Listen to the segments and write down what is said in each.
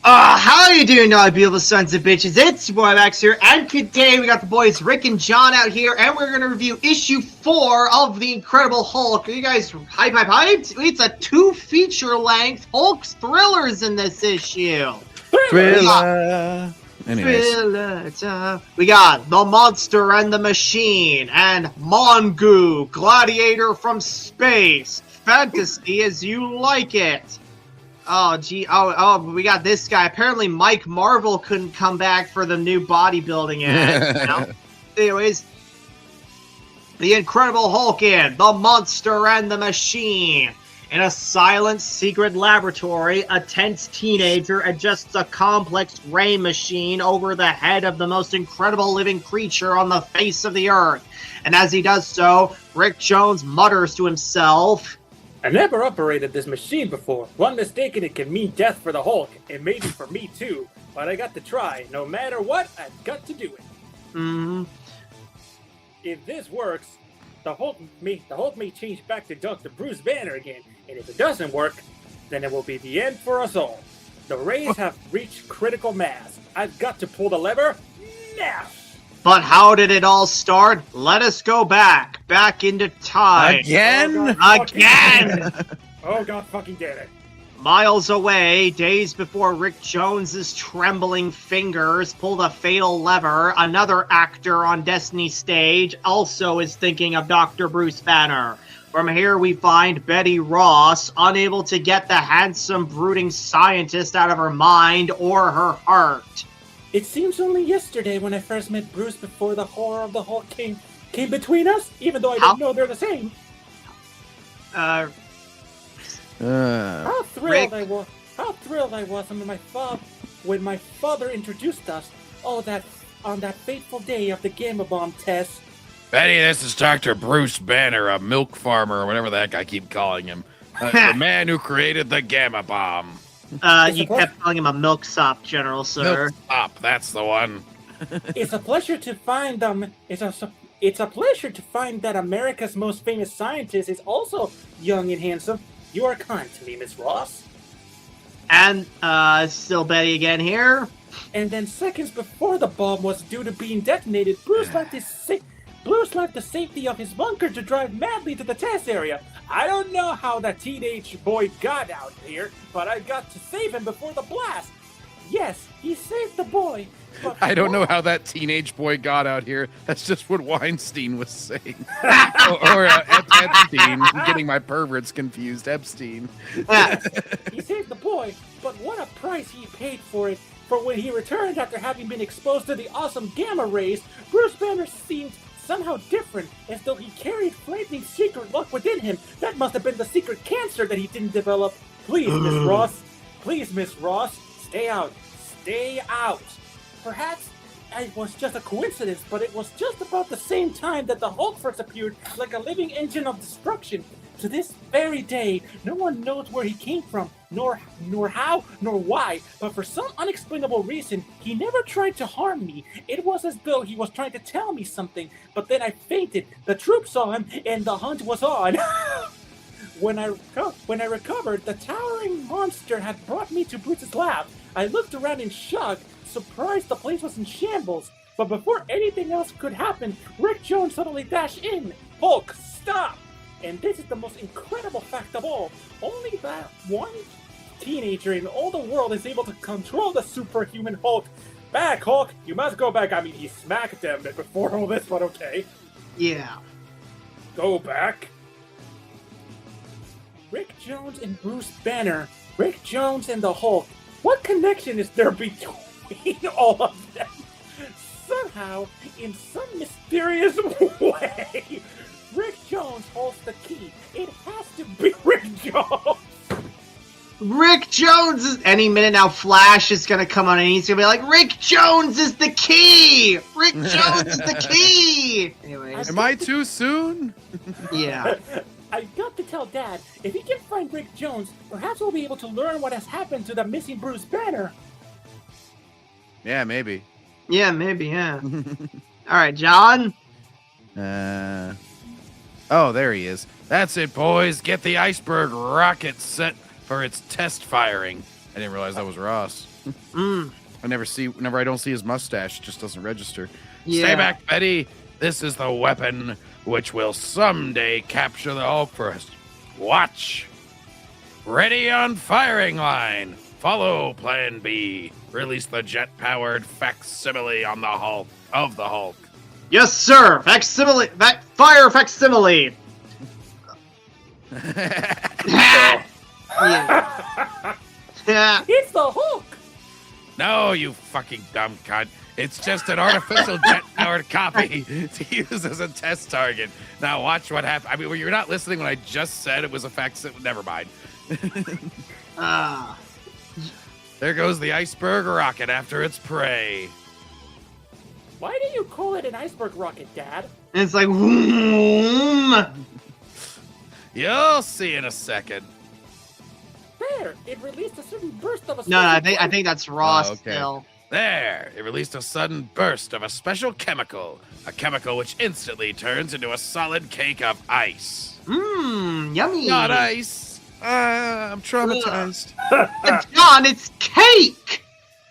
How you doing, all beautiful sons of bitches? It's your boy Max here, and today we got the boys Rick and John out here, and we're gonna review issue 4 of the Incredible Hulk. Are you guys hyped? It's a 2 feature-length Hulk's thrillers in this issue. Thriller. Thriller. We got The Monster and the Machine, and Mongu, Gladiator from Space. Fantasy as you like it. Oh, gee. We got this guy. Apparently, Mike Marvel couldn't come back for the new bodybuilding ad. You know? Anyways, The Incredible Hulk in The Monster and the Machine. In a silent, secret laboratory, a tense teenager adjusts a complex ray machine over the head of the most incredible living creature on the face of the earth. And as he does so, Rick Jones mutters to himself, I never operated this machine before. One mistake and it can mean death for the Hulk, and maybe for me too. But I got to try. No matter what, I've got to do it. If this works, the Hulk may change back to Dr. Bruce Banner again. And if it doesn't work, then it will be the end for us all. The rays have reached critical mass. I've got to pull the lever now. But how did it all start? Let us go back into time. Again? Oh god fucking damn it. Miles away, days before Rick Jones's trembling fingers pull the fatal lever, another actor on Destiny's stage also is thinking of Dr. Bruce Banner. From here we find Betty Ross, unable to get the handsome, brooding scientist out of her mind or her heart. It seems only yesterday when I first met Bruce before the horror of the Hulk came between us, even though I didn't know they're the same. How thrilled I was when my father introduced us. Oh, on that fateful day of the Gamma Bomb test. Betty, this is Dr. Bruce Banner, a milk farmer, or whatever the heck I keep calling him. The man who created the Gamma Bomb. You kept calling him a milksop, General Sir. Milksop, that's the one. It's a pleasure to find them. It's a pleasure to find that America's most famous scientist is also young and handsome. You are kind to me, Miss Ross. And, still Betty again here. And then seconds before the bomb was due to being detonated, Bruce left the safety of his bunker to drive madly to the test area. I don't know how that teenage boy got out here, but I got to save him before the blast. Yes, he saved the boy. But I don't know how that teenage boy got out here. That's just what Weinstein was saying. or Epstein. I'm getting my perverts confused. Epstein. He saved the boy, but what a price he paid for it. For when he returned after having been exposed to the awesome gamma rays, Bruce Banner seemed somehow different, as though he carried frightening secret luck within him. That must have been the secret cancer that he didn't develop. Please, Miss Ross, stay out. Stay out. Perhaps it was just a coincidence, but it was just about the same time that the Hulk first appeared like a living engine of destruction. To this very day, no one knows where he came from, nor how, nor why, but for some unexplainable reason, he never tried to harm me. It was as though he was trying to tell me something, but then I fainted. The troops saw him, and the hunt was on. When I recovered, the towering monster had brought me to Bruce's lab. I looked around in shock, surprised the place was in shambles. But before anything else could happen, Rick Jones suddenly dashed in. Hulk, stop! And this is the most incredible fact of all. Only that one teenager in all the world is able to control the superhuman Hulk. Back, Hulk! You must go back. I mean, he smacked them before all this, but okay. Yeah. Go back. Rick Jones and Bruce Banner. Rick Jones and the Hulk. What connection is there between all of them? Somehow, in some mysterious way, Rick Jones holds the key. It has to be Rick Jones. Rick Jones is any minute now. Flash is gonna come on and he's gonna be like, Rick Jones is the key. Rick Jones is the key. Anyways, Am I too soon? yeah. I've got to tell Dad, if he can find Rick Jones, perhaps we'll be able to learn what has happened to the missing Bruce Banner. Yeah, maybe. Yeah, maybe. Yeah. All right, John. Oh, there he is. That's it, boys. Get the iceberg rocket set for its test firing. I didn't realize that was Ross. Mm. Whenever I don't see his mustache, it just doesn't register. Yeah. Stay back, Betty. This is the weapon which will someday capture the Hulk for us. Watch. Ready on firing line. Follow Plan B. Release the jet-powered facsimile on the Hulk of the Hulk. Yes, sir. Facsimile. Fire facsimile. Yeah. Yeah. It's the Hulk! No, you fucking dumb cunt. It's just an artificial jet-powered copy to use as a test target. Now watch what happens. I mean, you're not listening when I just said it was a facsimile. Never mind. Ah. There goes the iceberg rocket after its prey. Why do you call it an iceberg rocket, Dad? And it's like, vroom. You'll see in a second. There! It released a certain burst of a No, I special think that's Ross Oh, okay. still. There, it released a sudden burst of a special chemical. A chemical which instantly turns into a solid cake of ice. Mmm, yummy. Not ice. I'm traumatized. But John, it's cake!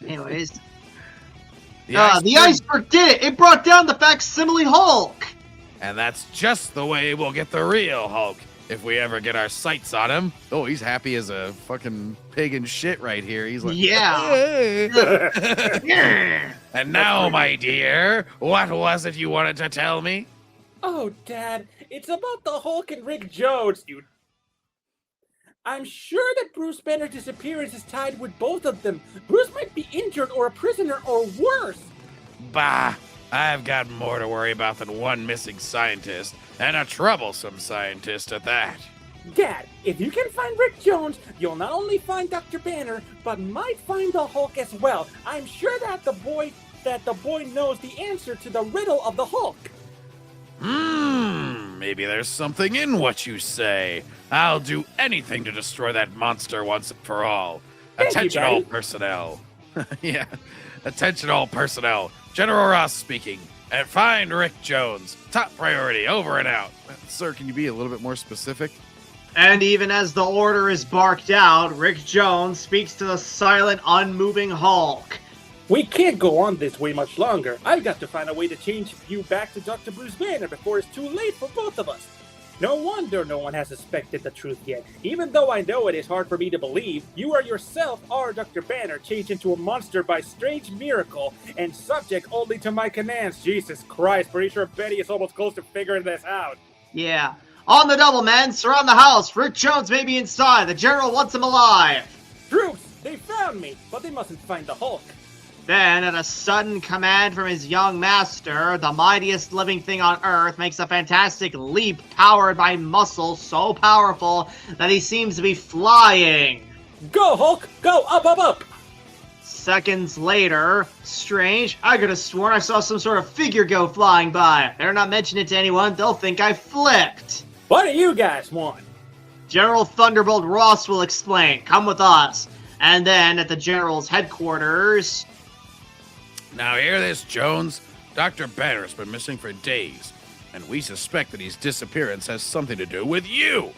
Anyways, the iceberg did it! It brought down the facsimile Hulk! And that's just the way we'll get the real Hulk. If we ever get our sights on him. Oh, he's happy as a fucking pig in shit right here. He's like, Yeah. Yeah. And now, my dear, what was it you wanted to tell me? Oh, Dad, it's about the Hulk and Rick Jones, you... I'm sure that Bruce Banner's disappearance is tied with both of them. Bruce might be injured or a prisoner or worse. Bah, I've got more to worry about than one missing scientist, and a troublesome scientist at that. Dad, if you can find Rick Jones, you'll not only find Dr. Banner, but might find the Hulk as well. I'm sure that the boy knows the answer to the riddle of the Hulk. Maybe there's something in what you say. I'll do anything to destroy that monster once and for all. Thank you, Attention all Daddy. personnel. Yeah. Attention all personnel. General Ross speaking. And find Rick Jones. Top priority. Over and out. Sir, can you be a little bit more specific? And even as the order is barked out, Rick Jones speaks to the silent, unmoving Hulk. We can't go on this way much longer. I've got to find a way to change you back to Dr. Bruce Banner before it's too late for both of us. No wonder no one has suspected the truth yet. Even though I know it is hard for me to believe, you are yourself are Dr. Banner, changed into a monster by strange miracle and subject only to my commands. Jesus Christ, pretty sure Betty is almost close to figuring this out. Yeah. On the double, men. Surround the house. Rick Jones may be inside. The General wants him alive. Troops, they found me, but they mustn't find the Hulk. Then, at a sudden command from his young master, the mightiest living thing on Earth makes a fantastic leap powered by muscles so powerful that he seems to be flying. Go, Hulk! Go! Up, up, up! Seconds later, strange, I could have sworn I saw some sort of figure go flying by. Better not mention it to anyone, they'll think I flipped. What do you guys want? General Thunderbolt Ross will explain. Come with us. And then, at the General's headquarters... Now hear this, Jones. Dr. Banner's been missing for days, and we suspect that his disappearance has something to do with you.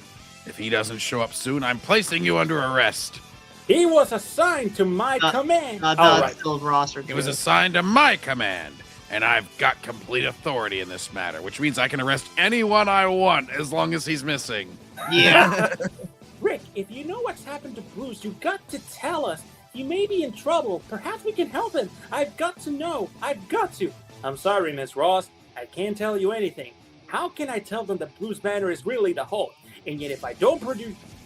If he doesn't show up soon, I'm placing you under arrest. He was assigned to my command. All right. Still Ross or He was assigned to my command, and I've got complete authority in this matter, which means I can arrest anyone I want as long as he's missing. Yeah. Rick, if you know what's happened to Bruce, you've got to tell us. He may be in trouble. Perhaps we can help him. I've got to know. I've got to. I'm sorry, Miss Ross. I can't tell you anything. How can I tell them that Bruce Banner is really the Hulk? And yet if I don't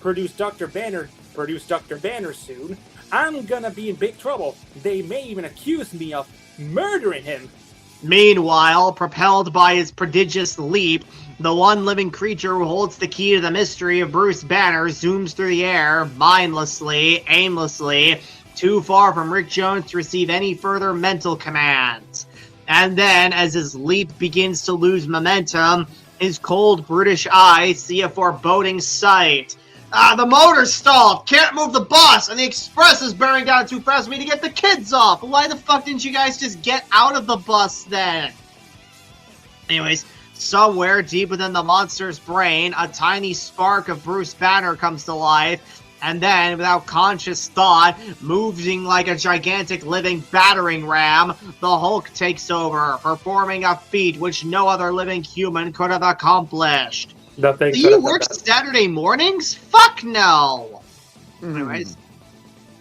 produce Dr. Banner soon, I'm gonna be in big trouble. They may even accuse me of murdering him. Meanwhile, propelled by his prodigious leap, the one living creature who holds the key to the mystery of Bruce Banner zooms through the air, mindlessly, aimlessly, too far from Rick Jones to receive any further mental commands. And then, as his leap begins to lose momentum, his cold, brutish eyes see a foreboding sight. The motor's stalled! Can't move the bus! And the express is bearing down too fast for me to get the kids off! Why the fuck didn't you guys just get out of the bus then? Anyways, somewhere deep within the monster's brain, a tiny spark of Bruce Banner comes to life, And then, without conscious thought, moving like a gigantic living battering ram, the Hulk takes over, performing a feat which no other living human could have accomplished. Nothing. Do you work Saturday mornings? Fuck no! Anyways,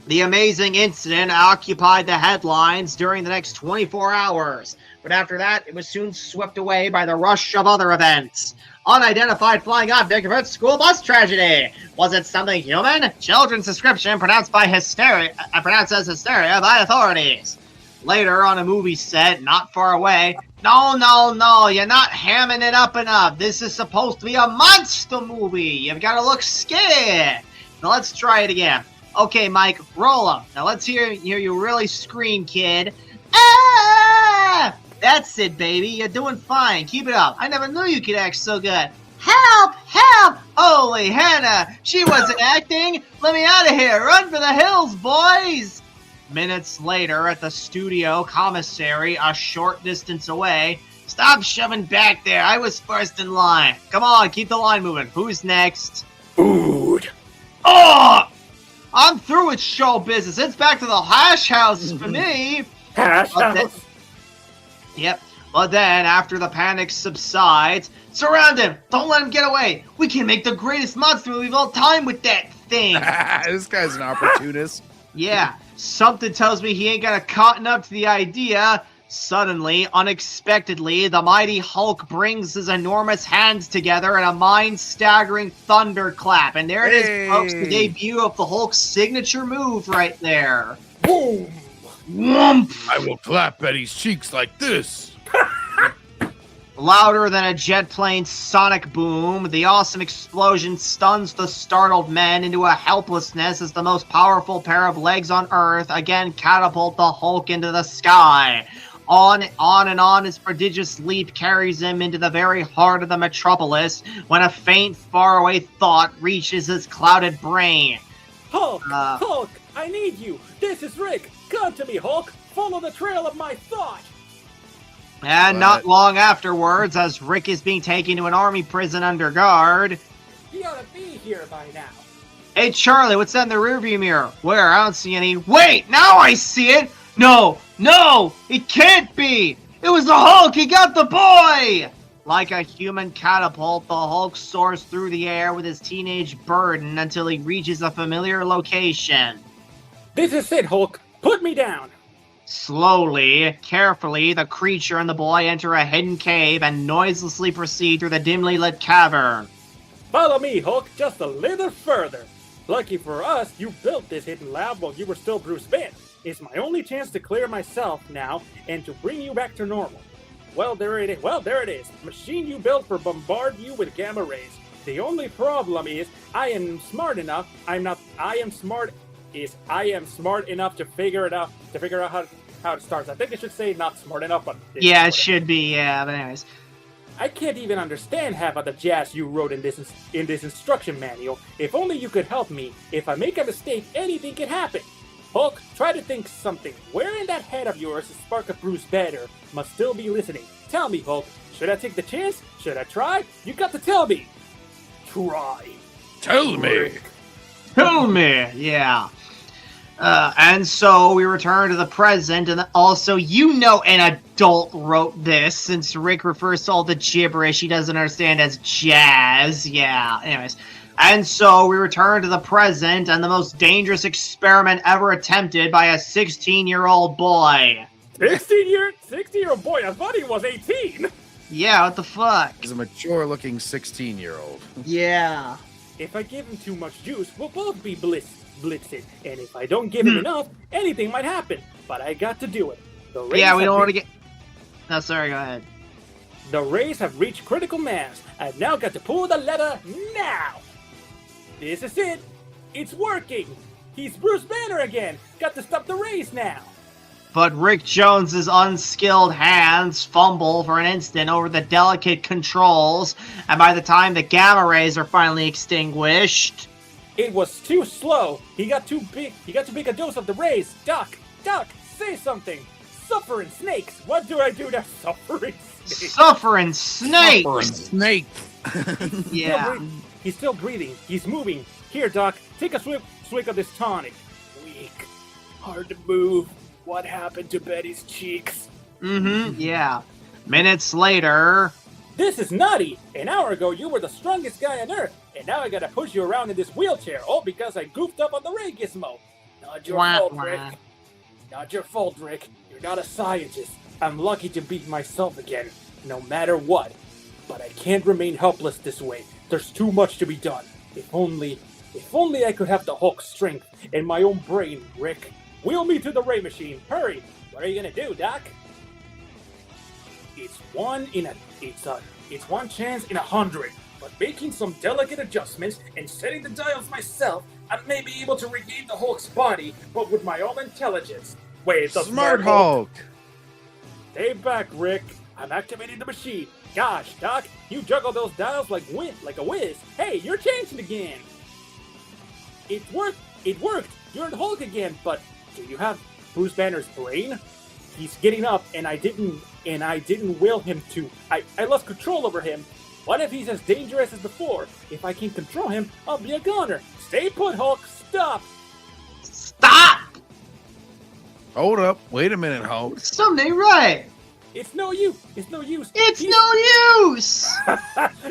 the amazing incident occupied the headlines during the next 24 hours, but after that, it was soon swept away by the rush of other events. Unidentified flying object of school bus tragedy. Was it something human? Children's description pronounced as hysteria by authorities. Later on a movie set not far away. No, you're not hamming it up enough. This is supposed to be a monster movie. You've got to look scared. Now let's try it again. Okay, Mike, roll them. Now let's hear you really scream, kid. Ah! That's it, baby. You're doing fine. Keep it up. I never knew you could act so good. Help! Help! Holy Hannah! She wasn't acting! Let me out of here! Run for the hills, boys! Minutes later, at the studio commissary, a short distance away. Stop shoving back there. I was first in line. Come on, keep the line moving. Who's next? Food. Oh! I'm through with show business. It's back to the hash houses for me. Hash house. Yep. But then, after the panic subsides, surround him! Don't let him get away! We can make the greatest monster movie of all time with that thing! This guy's an opportunist. Yeah, something tells me he ain't gonna cotton up to the idea. Suddenly, unexpectedly, the mighty Hulk brings his enormous hands together in a mind-staggering thunderclap. And there it is, folks, the debut of the Hulk's signature move right there. Boom! Whoomp! I will clap Betty's cheeks like this. Louder than a jet plane's sonic boom, the awesome explosion stuns the startled men into a helplessness as the most powerful pair of legs on Earth again catapult the Hulk into the sky. On and on his prodigious leap carries him into the very heart of the metropolis when a faint, faraway thought reaches his clouded brain. Hulk! Hulk! I need you! This is Rick! Come to me, Hulk! Follow the trail of my thought! And not long afterwards, as Rick is being taken to an army prison under guard. He ought to be here by now. Hey, Charlie, what's that in the rearview mirror? Where? I don't see any. Wait! Now I see it! No! It can't be! It was the Hulk! He got the boy! Like a human catapult, the Hulk soars through the air with his teenage burden until he reaches a familiar location. This is it, Hulk! Put me down! Slowly, carefully, the creature and the boy enter a hidden cave and noiselessly proceed through the dimly lit cavern. Follow me, Hulk, just a little further. Lucky for us, you built this hidden lab while you were still Bruce Banner. It's my only chance to clear myself now and to bring you back to normal. Well, there it is. Machine you built for bombard you with gamma rays. The only problem is I am smart enough to figure out how it starts. I think it should say not smart enough, but yeah, it should be. Yeah, but anyways, I can't even understand half of the jazz you wrote in this instruction manual. If only you could help me. If I make a mistake, anything can happen. Hulk, try to think something. Where in that head of yours the spark of Bruce Banner must still be listening? Tell me, Hulk. Should I take the chance? Should I try? You got to tell me. Try. Tell me. Tell me. Yeah. And so we return to the present, and also, an adult wrote this, since Rick refers to all the gibberish he doesn't understand as jazz. Yeah, anyways. And so we return to the present and the most dangerous experiment ever attempted by a 16-year-old boy. 16-year-old boy? I thought he was 18. Yeah, what the fuck? He's a mature-looking 16-year-old. Yeah. If I give him too much juice, we'll both be blitzed. And if I don't give him enough, anything might happen. But I got to do it. Yeah, we don't want to get... No, sorry, go ahead. The rays have reached critical mass. I've now got to pull the lever now. This is it. It's working. He's Bruce Banner again. Got to stop the rays now. But Rick Jones's unskilled hands fumble for an instant over the delicate controls, and by the time the gamma rays are finally extinguished... It was too slow. He got too big a dose of the rays. Duck, say something. Suffering snakes. What do I do to suffering snakes? Suffering snakes! Suffering snake. Yeah. He's still breathing. He's moving. Here, Doc, Take a swig of this tonic. Weak. Hard to move. What happened to Betty's cheeks? Yeah. Minutes later... This is nutty! An hour ago you were the strongest guy on Earth, and now I gotta push you around in this wheelchair, all because I goofed up on the ray gizmo. Not your fault, Rick. Not your fault, Rick. You're not a scientist. I'm lucky to beat myself again, no matter what. But I can't remain helpless this way. There's too much to be done. If only I could have the Hulk's strength and my own brain, Rick. Wheel me to the ray machine. Hurry! What are you gonna do, Doc? It's one chance in 100. But making some delicate adjustments and setting the dials myself, I may be able to regain the Hulk's body, but with my own intelligence. Wait, the Smart Hulk! Stay back, Rick. I'm activating the machine. Gosh, Doc, you juggle those dials like a whiz. Hey, you're changing again. It worked. You're in Hulk again, but do you have Bruce Banner's brain? He's getting up, and I didn't will him to. I lost control over him. What if he's as dangerous as before? If I can control him, I'll be a goner. Stay put, Hulk. Stop. Stop! Hold up. Wait a minute, Hulk. Something ain't right. It's no use. It's no use. It's no use!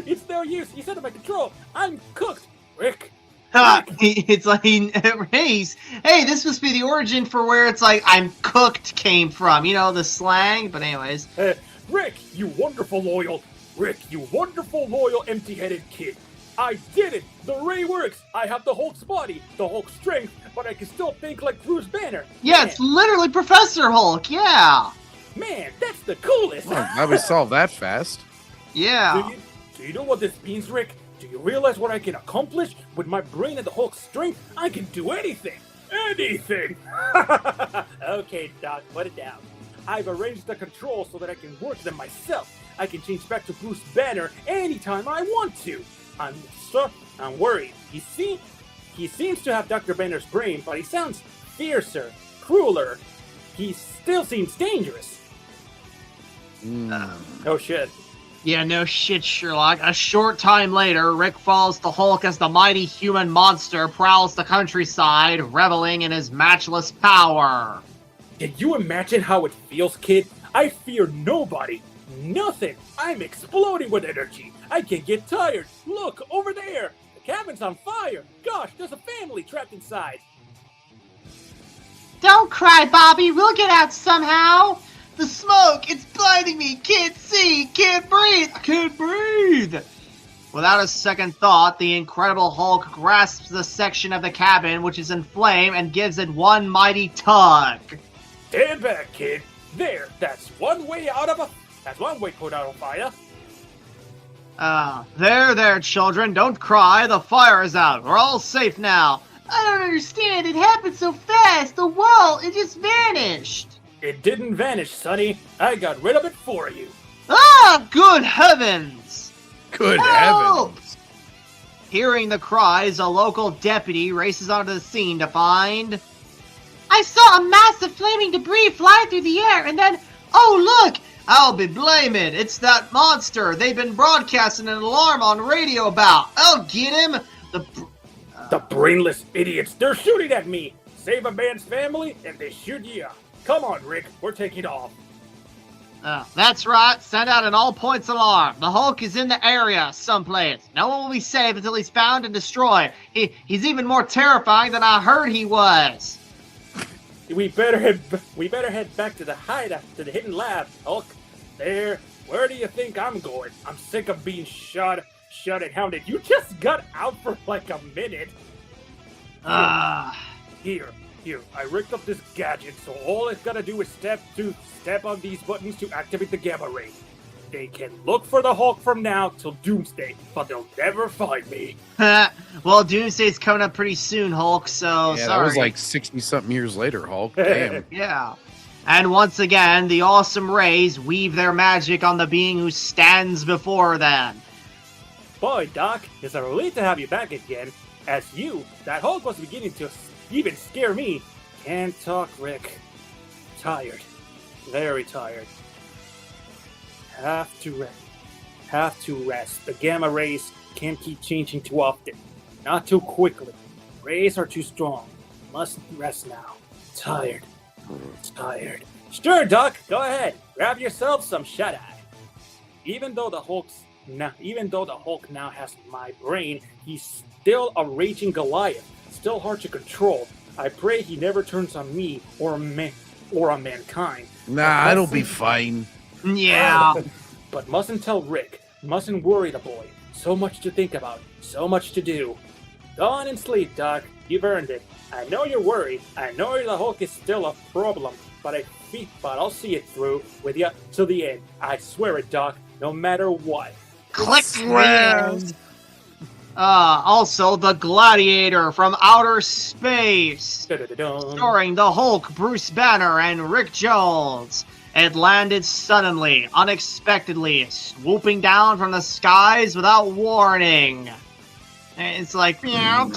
It's no use. He's out of my control. I'm cooked. Rick. It's like, hey, this must be the origin for where it's like, I'm cooked came from. You know, the slang? But anyways. Rick, you wonderful loyal. Rick, you wonderful loyal empty-headed kid. I did it! The ray works! I have the Hulk's body, the Hulk's strength, but I can still think like Bruce Banner. Yeah, Man. it's literally Professor Hulk, yeah! Man, that's the coolest! Well, how we solve that fast? Yeah. Do you know what this means, Rick? Do you realize what I can accomplish? With my brain and the Hulk's strength, I can do anything! Anything! Okay, Doc, put it down. I've arranged the controls so that I can work them myself. I can change back to Bruce Banner anytime I want to. I'm worried. He seems to have Dr. Banner's brain, but he sounds fiercer, crueler. He still seems dangerous. Oh shit. Yeah, no shit, Sherlock. A short time later, Rick falls to Hulk as the mighty human monster prowls the countryside, reveling in his matchless power. Can you imagine how it feels, kid? I fear nobody. Nothing! I'm exploding with energy! I can't get tired! Look, over there! The cabin's on fire! Gosh, there's a family trapped inside! Don't cry, Bobby! We'll get out somehow! The smoke! It's blinding me! Can't see! Can't breathe! I can't breathe! Without a second thought, the Incredible Hulk grasps the section of the cabin which is in flame and gives it one mighty tug. Stand back, kid! There! That's one way put out of fire! There, children, don't cry, the fire is out, we're all safe now. I don't understand, it happened so fast, the wall, it just vanished. It didn't vanish, Sonny. I got rid of it for you. Ah, good heavens! Good Help! heavens! Hearing the cries, a local deputy races onto the scene to find... I saw a mass of flaming debris fly through the air, and then, oh look! I'll be blaming. It's that monster they've been broadcasting an alarm on radio about. I'll get him. The brainless idiots. They're shooting at me. Save a man's family, and they shoot you. Come on, Rick. We're taking off. That's right. Send out an all-points alarm. The Hulk is in the area someplace. No one will be safe until he's found and destroyed. He's even more terrifying than I heard he was. We better head back to the hideout, to the hidden lab, Hulk. There. Where do you think I'm going? I'm sick of being shot and hounded. You just got out for like a minute. Here. I rigged up this gadget, so all it's gotta do is step on these buttons to activate the gamma ray. They can look for the Hulk from now till Doomsday, but they'll never find me. Well, Doomsday's coming up pretty soon, Hulk, so yeah, sorry. that was like 60-something years later, Hulk. Damn. Yeah. And once again, the awesome rays weave their magic on the being who stands before them. Boy, Doc, it's a relief to have you back again. That Hulk was beginning to even scare me. Can't talk, Rick. Tired. Very tired. Have to rest. The gamma rays can't keep changing too often. Not too quickly. Rays are too strong. Must rest now. Tired. Tired. Sure, Doc. Go ahead. Grab yourself some shut-eye. Even though the Hulk now has my brain, he's still a raging Goliath. Still hard to control. I pray he never turns on me or on mankind. Nah, it'll be fine. Yeah. But mustn't tell Rick. Mustn't worry the boy. So much to think about. So much to do. Go on and sleep, Doc. You've earned it. I know you're worried. I know the Hulk is still a problem. But I'll see it through with you till the end. I swear it, Doc. No matter what. Click swears. Also, The Gladiator from Outer Space. Da-da-da-dum. Starring the Hulk, Bruce Banner, and Rick Jones. It landed suddenly, unexpectedly, swooping down from the skies without warning. And it's like, meow.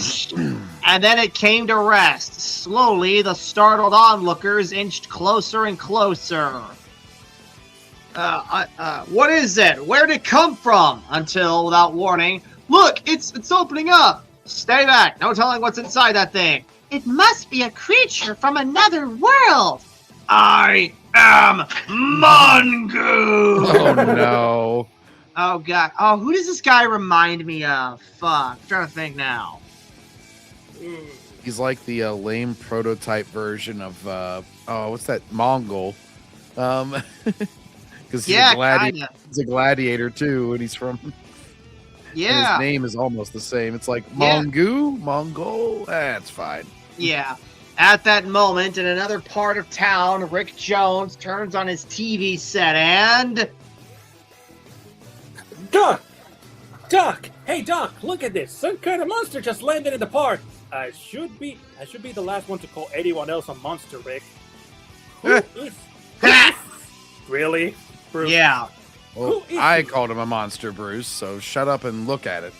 And then it came to rest. Slowly, the startled onlookers inched closer and closer. What is it? Where'd it come from? Until, without warning, look, it's opening up. Stay back. No telling what's inside that thing. It must be a creature from another world. I am Mongu. Oh no. Oh god. Oh, who does this guy remind me of? Fuck. I'm trying to think now. He's like the lame prototype version of what's that? Mongol. Because he's a gladiator too, and he's from. Yeah. And his name is almost the same. It's like Mongu, Mongol. That's fine. Yeah. At that moment, in another part of town, Rick Jones turns on his TV set and... Doc! Doc! Hey, Doc, look at this. Some kind of monster just landed in the park. I should be the last one to call anyone else a monster, Rick. Who is... Really? Bruce? Yeah. Well, I called him a monster, Bruce, so shut up and look at it.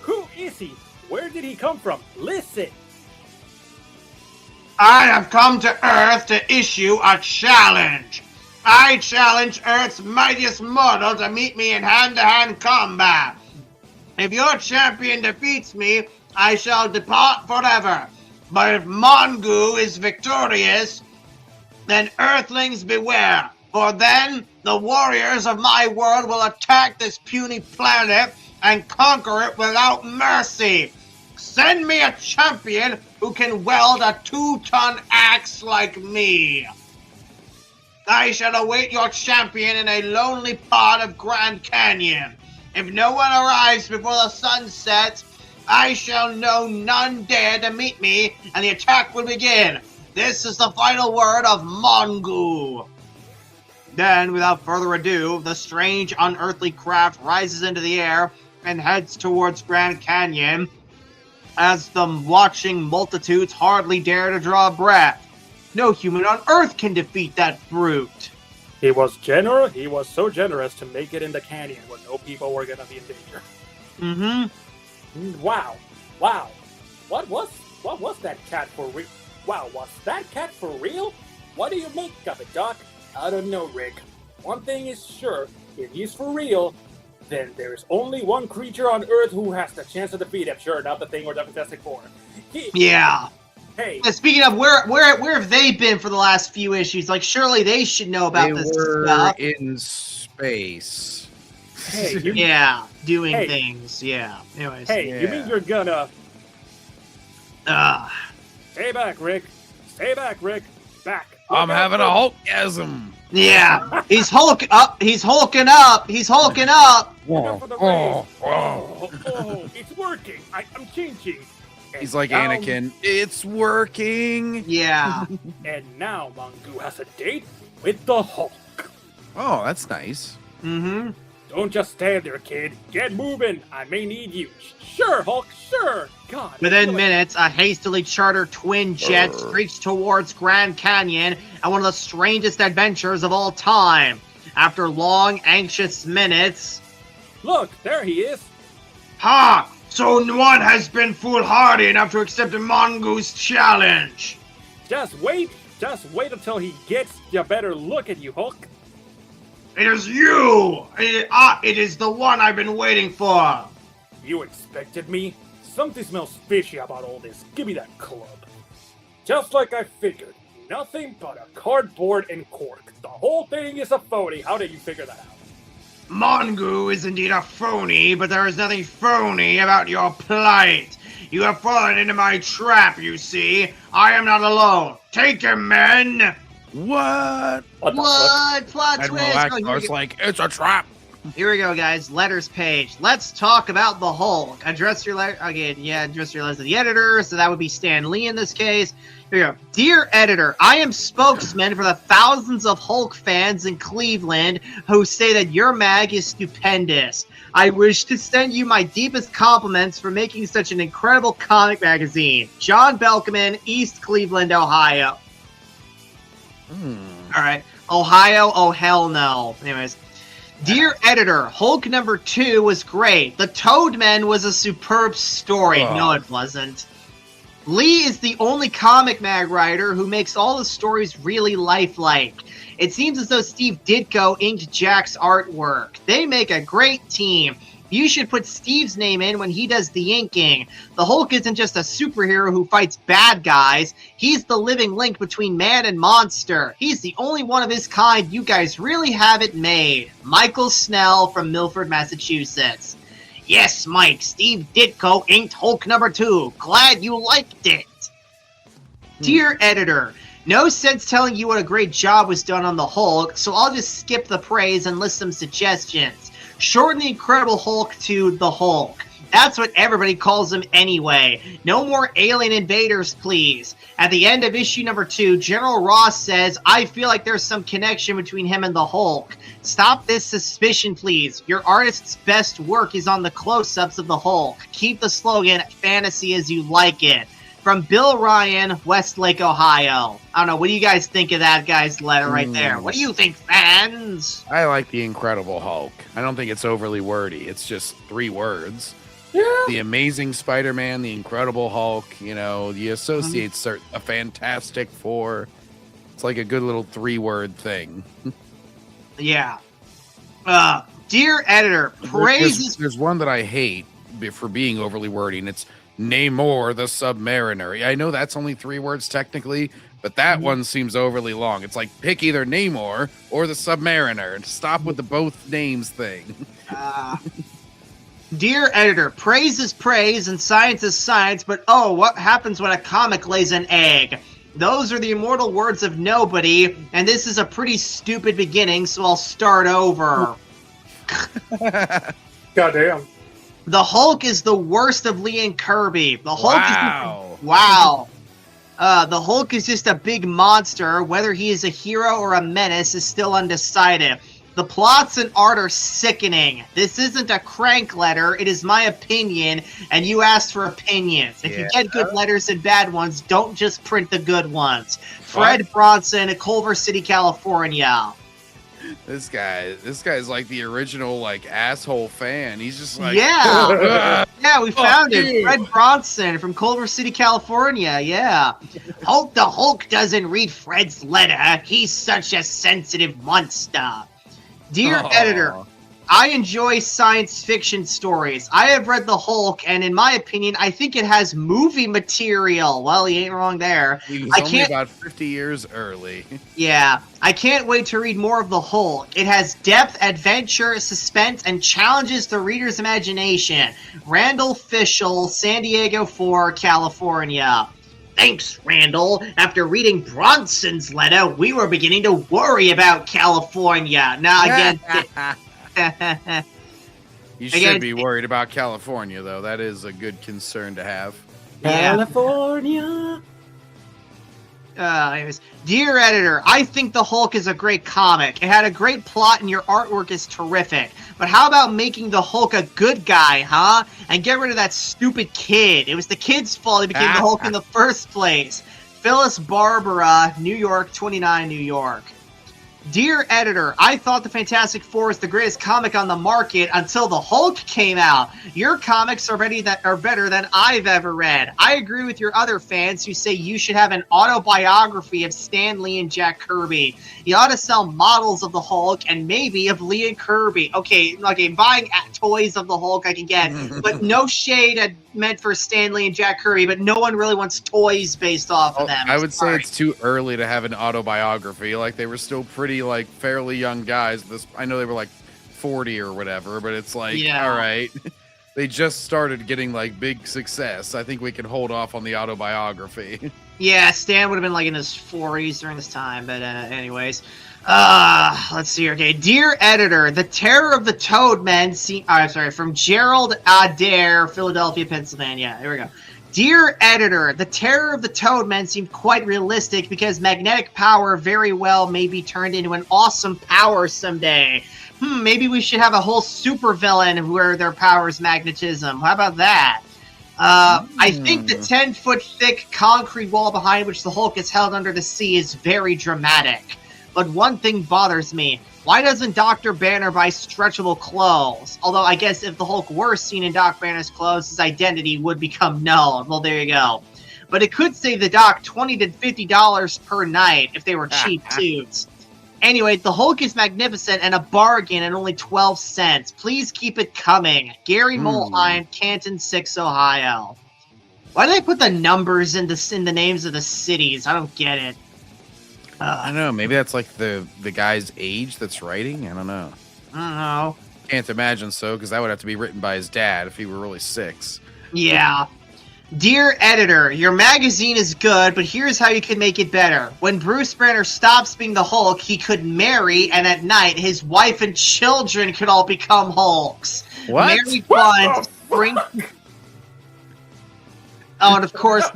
Who is he? Where did he come from? Listen! I have come to Earth to issue a challenge. I challenge Earth's mightiest mortal to meet me in hand-to-hand combat. If your champion defeats me, I shall depart forever. But if Mongu is victorious, then Earthlings beware. For then, the warriors of my world will attack this puny planet and conquer it without mercy. Send me a champion who can weld a 2-ton axe like me. I shall await your champion in a lonely part of Grand Canyon. If no one arrives before the sun sets, I shall know none dare to meet me, and the attack will begin. This is the final word of Mongu. Then, without further ado, the strange, unearthly craft rises into the air and heads towards Grand Canyon, as the watching multitudes hardly dare to draw a breath. No human on Earth can defeat that brute. He was generous. He was so generous to make it in the canyon where no people were gonna be in danger. Mm-hmm. Wow. What was that cat for real? Wow, was that cat for real? What do you make of it, Doc? I don't know, Rick. One thing is sure, if he's for real, then there's only one creature on Earth who has the chance to defeat him. Sure, not the thing we're Fantastic Four. Yeah. Hey. Speaking of, where have they been for the last few issues? Like, surely they should know about this stuff. In space. Hey, doing things. Yeah. Anyways. Hey, you mean you're gonna... Stay back, Rick. Stay back, Rick. Back. I'm having a Hulkgasm. Yeah. He's hulking up. He's hulking up. It's working. I'm changing. And He's like now, Anakin. It's working. Yeah. And now Mongu has a date with the Hulk. Oh, that's nice. Mm-hmm. Don't just stand there, kid. Get moving. I may need you. Sure, Hulk. Sure. God. Within minutes, a hastily chartered twin jet streaks towards Grand Canyon and one of the strangest adventures of all time. After long, anxious minutes... Look, there he is. Ha! So one has been foolhardy enough to accept Mongu's challenge. Just wait until he gets a better look at you, Hulk. It is you! It is the one I've been waiting for. You expected me? Something smells fishy about all this. Give me that club. Just like I figured. Nothing but a cardboard and cork. The whole thing is a phony. How did you figure that out? Mongu is indeed a phony, but there is nothing phony about your plight. You have fallen into my trap, you see. I am not alone. Take him, men! What? What? Plot Admiral twist! Oh, Ackbar's like, it's a trap. here we go, guys. Letters page. Let's talk about the Hulk. Address your letter again. Yeah, address your letters to the editor. So that would be Stan Lee in this case. Here we go. Dear editor, I am spokesman for the thousands of Hulk fans in Cleveland who say that your mag is stupendous. I wish to send you my deepest compliments for making such an incredible comic magazine. John Belkman, East Cleveland, Ohio. All right. Ohio, oh hell no. Anyways. Dear editor, Hulk number 2 was great. The Toadman was a superb story. Oh. No, it wasn't. Lee is the only comic mag writer who makes all the stories really lifelike. It seems as though Steve Ditko inked Jack's artwork. They make a great team. You should put Steve's name in when he does the inking. The Hulk isn't just a superhero who fights bad guys. He's the living link between man and monster. He's the only one of his kind you guys really haven't made. Michael Snell from Milford, Massachusetts. Yes, Mike, Steve Ditko inked Hulk number 2. Glad you liked it. Dear editor, no sense telling you what a great job was done on the Hulk, so I'll just skip the praise and list some suggestions. Shorten the Incredible Hulk to the Hulk. That's what everybody calls him anyway. No more alien invaders, please. At the end of issue number 2, General Ross says, I feel like there's some connection between him and the Hulk. Stop this suspicion, please. Your artist's best work is on the close-ups of the Hulk. Keep the slogan, fantasy as you like it. From Bill Ryan, Westlake, Ohio. I don't know, what do you guys think of that guy's letter right there? What do you think, fans? I like the Incredible Hulk. I don't think it's overly wordy. It's just 3 words. Yeah. The Amazing Spider-Man, the Incredible Hulk, you know, the associates are a Fantastic Four. It's like a good little 3-word thing. Yeah. Dear editor, praises... There's one that I hate for being overly wordy, and it's Namor the Submariner. I know that's only 3 words technically, but that one seems overly long. It's like, pick either Namor or the Submariner, and stop with the both names thing. Dear editor, praise is praise and science is science, but oh, what happens when a comic lays an egg? Those are the immortal words of nobody, and this is a pretty stupid beginning, so I'll start over. Goddamn. The Hulk is the worst of Lee and Kirby. The Hulk Wow. is... Wow. The Hulk is just a big monster. Whether he is a hero or a menace is still undecided. The plots and art are sickening. This isn't a crank letter. It is my opinion, and you asked for opinions. If you get good letters and bad ones, don't just print the good ones. Fred Bronson, Culver City, California. This guy's like the original like asshole fan. He's just like, yeah, yeah, we found him. you. Fred Bronson from Culver City, California. Yeah. Hope the Hulk doesn't read Fred's letter. He's such a sensitive monster. Dear editor, I enjoy science fiction stories. I have read The Hulk, and in my opinion, I think it has movie material. Well, he ain't wrong there. He was only about 50 years early. Yeah, I can't wait to read more of The Hulk. It has depth, adventure, suspense, and challenges the reader's imagination. Randall Fishel, San Diego 4, California. Thanks, Randall. After reading Bronson's letter, we were beginning to worry about California. Now, again... You should be worried about California, though. That is a good concern to have. California. Anyways, dear editor, I think The Hulk is a great comic. It had a great plot and your artwork is terrific. But how about making the Hulk a good guy, huh? And get rid of that stupid kid. It was the kid's fault he became the Hulk in the first place. Phyllis Barbara, New York, 29, New York. Dear editor, I thought the Fantastic Four is the greatest comic on the market until the Hulk came out. Your comics are better than I've ever read. I agree with your other fans who say you should have an autobiography of Stan Lee and Jack Kirby. You ought to sell models of the Hulk and maybe of Lee and Kirby. Okay, buying toys of the Hulk I can get, but no shade meant for Stan Lee and Jack Kirby, but no one really wants toys based off of them. I would say it's too early to have an autobiography. Like, they were still pretty, like, fairly young guys. I know they were, like, 40 or whatever, but it's like, all right. They just started getting, like, big success. I think we can hold off on the autobiography. Yeah, Stan would have been, like, in his 40s during this time, but anyways. Let's see. Okay, dear editor, the terror of the Toadmen. From Gerald Adair, Philadelphia, Pennsylvania. Here we go. Dear editor, the terror of the Toadmen seemed quite realistic because magnetic power very well may be turned into an awesome power someday. Maybe we should have a whole supervillain where their power is magnetism. How about that? I think the 10-foot thick concrete wall behind which the Hulk is held under the sea is very dramatic. But one thing bothers me. Why doesn't Dr. Banner buy stretchable clothes? Although I guess if the Hulk were seen in Doc Banner's clothes, his identity would become known. Well, there you go. But it could save the Doc $20 to $50 per night if they were cheap suits. Anyway, the Hulk is magnificent and a bargain at only 12 cents. Please keep it coming. Gary Molheim, Canton 6, Ohio. Why do they put the numbers in the names of the cities? I don't get it. I don't know. Maybe that's like the guy's age that's writing. I don't know. Can't imagine so, because that would have to be written by his dad if he were really 6. Yeah. Dear editor, your magazine is good, but here's how you can make it better. When Bruce Banner stops being the Hulk, he could marry, and at night, his wife and children could all become Hulks. What? Mary Blunt, Oh, and of course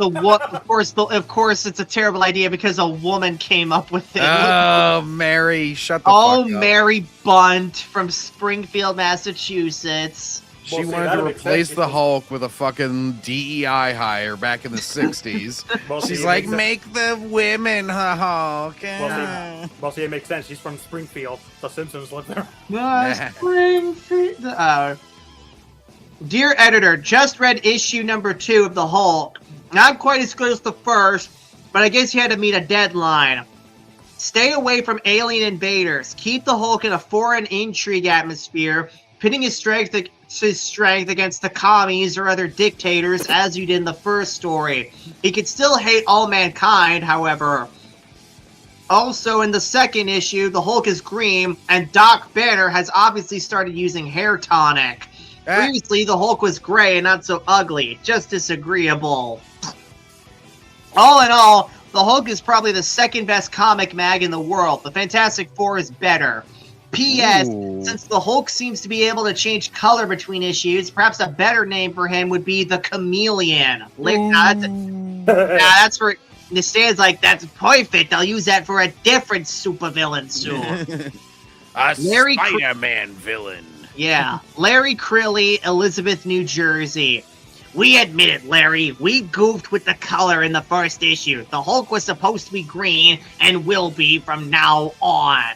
it's a terrible idea because a woman came up with it. Oh, Mary, shut the fuck up. Oh, Mary Bunt from Springfield, Massachusetts. She wanted to replace the Hulk with a fucking DEI hire back in the 60s. She's like, make the women Hulk. Well, see, it makes sense. She's from Springfield. The Simpsons live there. Springfield. Dear editor, just read issue number 2 of the Hulk. Not quite as good as the first, but I guess you had to meet a deadline. Stay away from alien invaders. Keep the Hulk in a foreign intrigue atmosphere, pitting his strength against the commies or other dictators as you did in the first story. He could still hate all mankind, however. Also, in the second issue, the Hulk is green, and Doc Banner has obviously started using hair tonic. Previously, the Hulk was gray and not so ugly, just disagreeable. All in all, the Hulk is probably the second best comic mag in the world. The Fantastic Four is better. P.S. Since the Hulk seems to be able to change color between issues, perhaps a better name for him would be the Chameleon. That's for... Stan's like, that's perfect. I'll use that for a different supervillain soon. A Spider-Man villain. Yeah. Larry Crilly, Elizabeth, New Jersey. We admit it, Larry. We goofed with the color in the first issue. The Hulk was supposed to be green and will be from now on.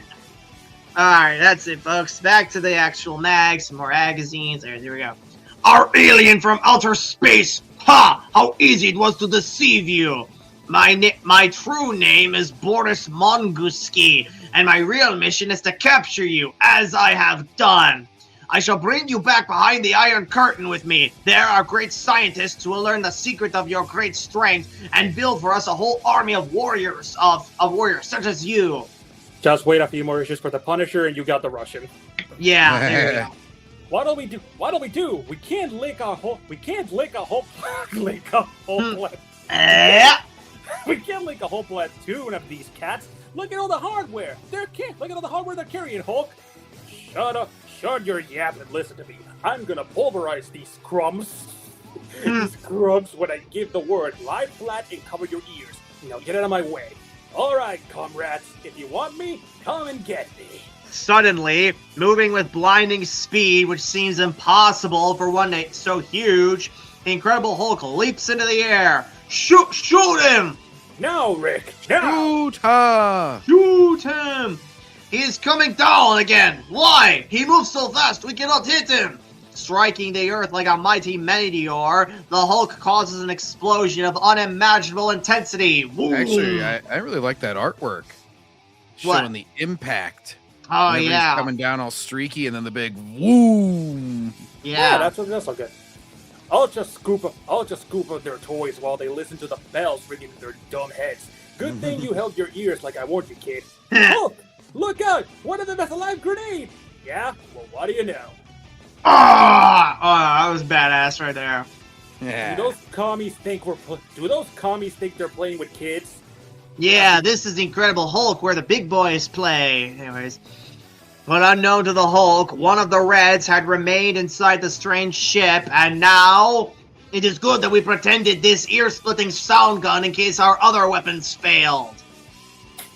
Alright, that's it, folks. Back to the actual mag. Some more magazines. There we go. Our alien from outer space! Ha! How easy it was to deceive you! My true name is Boris Monguski, and my real mission is to capture you, as I have done. I shall bring you back behind the Iron Curtain with me. There are great scientists who will learn the secret of your great strength and build for us a whole army of warriors, of warriors such as you. Just wait a few more issues for the Punisher, and you got the Russian. Yeah, there you go. What do we do? We can't lick a whole. We can't lick a whole. We can't lick a whole platoon of these cats. Look at all the hardware. Look at all the hardware they're carrying, Hulk. Shut up. Shut your yap and listen to me. I'm gonna pulverize these crumbs. These crumbs when I give the word. Lie flat and cover your ears. Now get out of my way. Alright, comrades. If you want me, come and get me. Suddenly, moving with blinding speed, which seems impossible for one so huge, the Incredible Hulk leaps into the air. Shoot him! Now, Rick! Now! Shoot her! Shoot him! He is coming down again! Why? He moves so fast we cannot hit him! Striking the earth like a mighty meteor, the Hulk causes an explosion of unimaginable intensity. Woo! Actually, I really like that artwork. Showing the impact. Oh, Whenever yeah. he's coming down all streaky and then the big woo. Yeah, that's okay. I'll just scoop up their toys while they listen to the bells ringing in their dumb heads. Good thing you held your ears like I warned you, kid. Hulk, look out! One of them has a live grenade! Yeah? Well, what do you know? That was badass right there. Yeah. Do those commies think they're playing with kids? Yeah, this is the Incredible Hulk where the big boys play. Anyways. But unknown to the Hulk, one of the Reds had remained inside the strange ship, and now it is good that we pretended this ear-splitting sound gun in case our other weapons failed.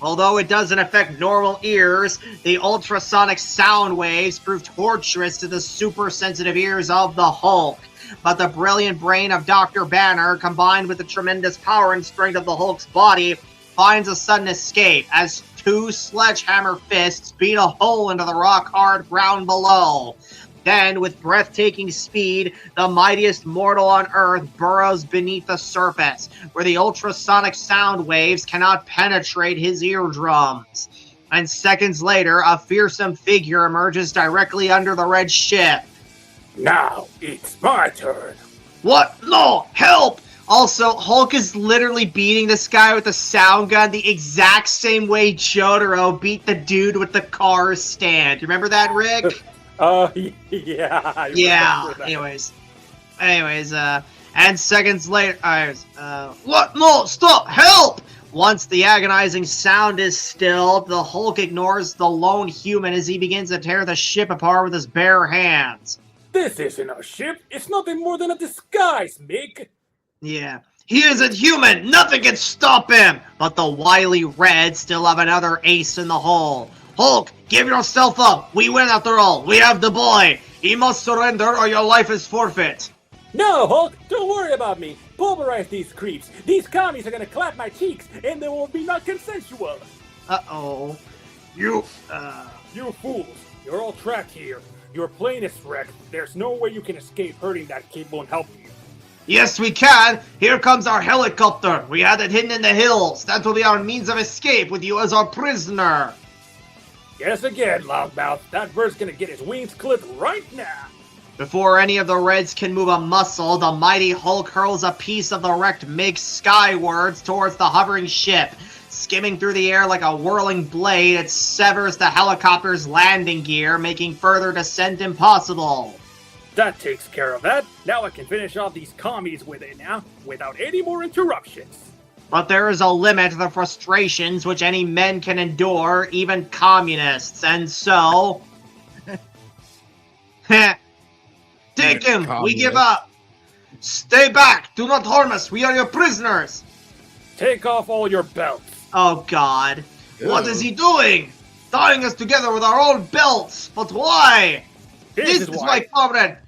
Although it doesn't affect normal ears, the ultrasonic sound waves prove torturous to the super-sensitive ears of the Hulk. But the brilliant brain of Dr. Banner, combined with the tremendous power and strength of the Hulk's body, finds a sudden escape as two sledgehammer fists beat a hole into the rock-hard ground below. Then, with breathtaking speed, the mightiest mortal on Earth burrows beneath the surface, where the ultrasonic sound waves cannot penetrate his eardrums. And seconds later, a fearsome figure emerges directly under the red ship. Now, it's my turn. What? No! Help! Also, Hulk is literally beating this guy with a sound gun the exact same way Jotaro beat the dude with the car stand. You remember that, Rick? Yeah. I Yeah. remember that. Anyways, and seconds later, what? No, stop! Help! Once the agonizing sound is stilled, the Hulk ignores the lone human as he begins to tear the ship apart with his bare hands. This isn't a ship. It's nothing more than a disguise, Mick. Yeah. He isn't human! Nothing can stop him! But the wily Reds still have another ace in the hole. Hulk, give yourself up! We win after all! We have the boy! He must surrender or your life is forfeit! No, Hulk, don't worry about me. Pulverize these creeps. These commies are gonna clap my cheeks, and they will be not consensual. Uh-oh. You fools. You're all trapped here. Your plane is wrecked. There's no way you can escape hurting that kid won't help you. Yes, we can! Here comes our helicopter! We had it hidden in the hills! That will be our means of escape with you as our prisoner! Guess again, loudmouth. That bird's gonna get his wings clipped right now. Before any of the Reds can move a muscle, the mighty Hulk hurls a piece of the wrecked MiG skywards towards the hovering ship. Skimming through the air like a whirling blade, it severs the helicopter's landing gear, making further descent impossible. That takes care of that. Now I can finish off these commies with it now, without any more interruptions. But there is a limit to the frustrations which any men can endure, even communists, and so... Take him! We give up! Stay back! Do not harm us! We are your prisoners! Take off all your belts. Oh god. Ew. What is he doing? Tying us together with our own belts! But why? This is why, comrade!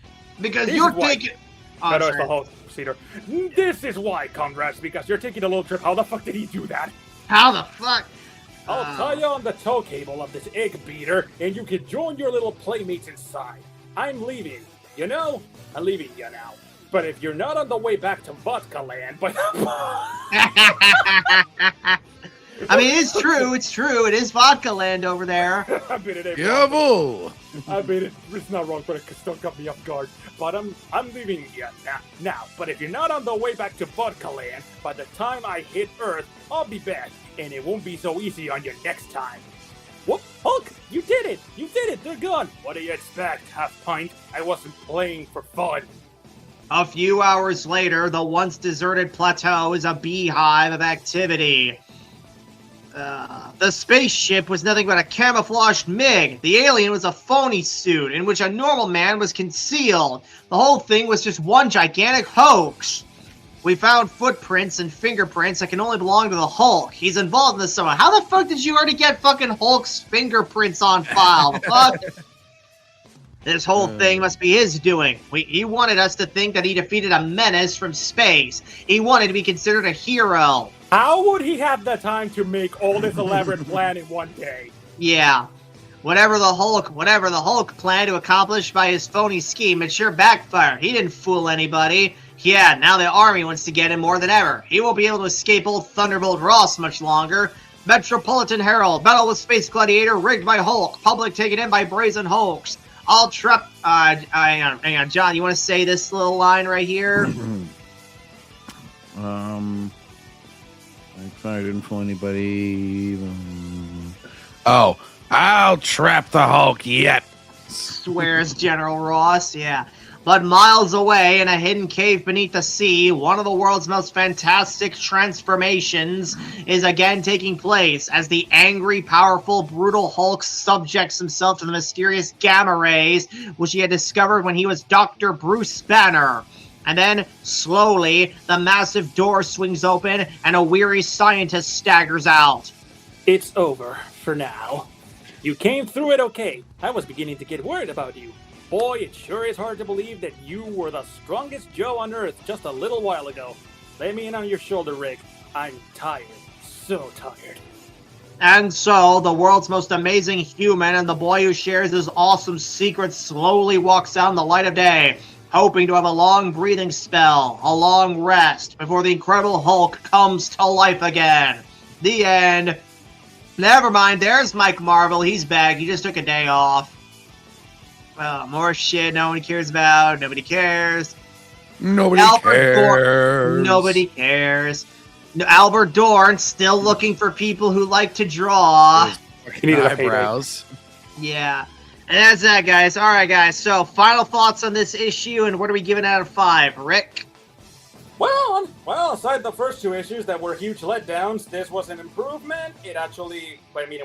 Because This you're is why. taking... No, Oh, it's the sorry. whole Cedar. This is why, comrades, because you're taking a little trip. How the fuck did he do that? How the fuck? I'll tie you on the tow cable of this egg beater, and you can join your little playmates inside. I'm leaving. You know, I'm leaving you now. But if you're not on the way back to Vodka Land, but I mean, it's true. It's true. It is Vodka Land over there. I've been in it. Yabble! I've been it. It's not wrong, but it still got me off guard. But I'm leaving you now. But if you're not on the way back to Vodka Land, by the time I hit Earth, I'll be back, and it won't be so easy on you next time. Whoop, Hulk! You did it! You did it! They're gone! What do you expect, half pint? I wasn't playing for fun. A few hours later, the once deserted plateau is a beehive of activity. The spaceship was nothing but a camouflaged MiG. The alien was a phony suit in which a normal man was concealed. The whole thing was just one gigantic hoax. We found footprints and fingerprints that can only belong to the Hulk. He's involved in this somehow. How the fuck did you already get fucking Hulk's fingerprints on file? Fuck. This whole thing must be his doing. He wanted us to think that he defeated a menace from space. He wanted to be considered a hero. How would he have the time to make all this elaborate plan in one day? Yeah. whatever the Hulk planned to accomplish by his phony scheme, it sure backfired. He didn't fool anybody. Yeah, now the army wants to get him more than ever. He won't be able to escape old Thunderbolt Ross much longer. Metropolitan Herald, battle with Space Gladiator, rigged by Hulk. Public taken in by Brazen Hulks. All trap. Hang on, John. You want to say this little line right here? I didn't fool anybody. Oh, I'll trap the Hulk yet. Swears General Ross. Yeah. But miles away, in a hidden cave beneath the sea, one of the world's most fantastic transformations is again taking place as the angry, powerful, brutal Hulk subjects himself to the mysterious gamma rays, which he had discovered when he was Dr. Bruce Banner. And then, slowly, the massive door swings open and a weary scientist staggers out. It's over for now. You came through it okay. I was beginning to get worried about you. Boy, it sure is hard to believe that you were the strongest Joe on Earth just a little while ago. Lay me in on your shoulder, Rick. I'm tired. So tired. And so, the world's most amazing human and the boy who shares his awesome secret slowly walks out in the light of day, hoping to have a long breathing spell, a long rest, before the Incredible Hulk comes to life again. The end. Never mind, there's Mike Marvel. He's back. He just took a day off. Well, more shit no one cares about. Nobody cares. Nobody cares. Nobody cares. Albert Dorn still looking for people who like to draw. He needed eyebrows. Yeah. And that's that, guys. All right, guys. So, final thoughts on this issue, and what are we giving out of 5? Rick? Well, aside the first 2 issues that were huge letdowns, this was an improvement. It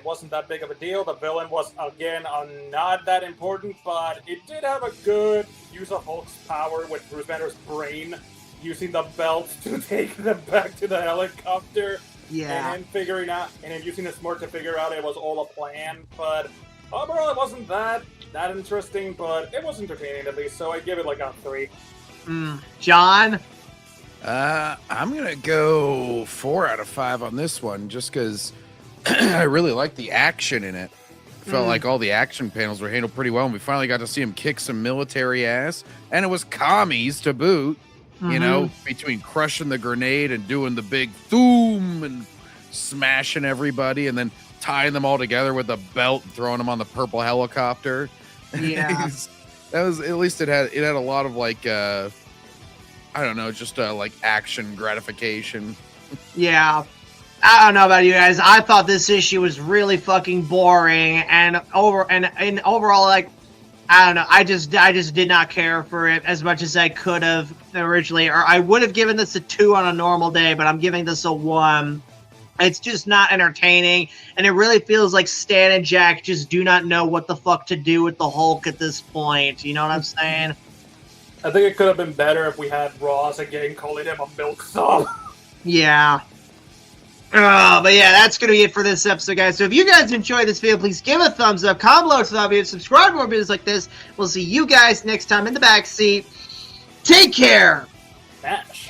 wasn't that big of a deal. The villain was, again, not that important, but it did have a good use of Hulk's power with Bruce Banner's brain, using the belt to take them back to the helicopter. Yeah. And then using the smart to figure out it was all a plan. But overall, it wasn't that interesting, but it was entertaining at least, so I give it like a 3. John? I'm gonna go 4 out of 5 on this one, just because I really like the action in it. Felt like all the action panels were handled pretty well, and we finally got to see him kick some military ass, and it was commies to boot. You know, between crushing the grenade and doing the big thoom and smashing everybody, and then tying them all together with a belt, and throwing them on the purple helicopter. Yeah, that was, at least it had a lot of like. I don't know, just like action gratification. Yeah. I don't know about you guys. I thought this issue was really fucking boring, and overall, like, I don't know. I just did not care for it as much as I could have originally, or I would have given this a 2 on a normal day, but I'm giving this a 1. It's just not entertaining, and it really feels like Stan and Jack just do not know what the fuck to do with the Hulk at this point. You know what I'm saying? I think it could have been better if we had Ross again calling him a milksop. Yeah. But yeah, that's going to be it for this episode, guys. So if you guys enjoyed this video, please give a thumbs up, comment below to the video, subscribe for more videos like this. We'll see you guys next time in the backseat. Take care! Bash.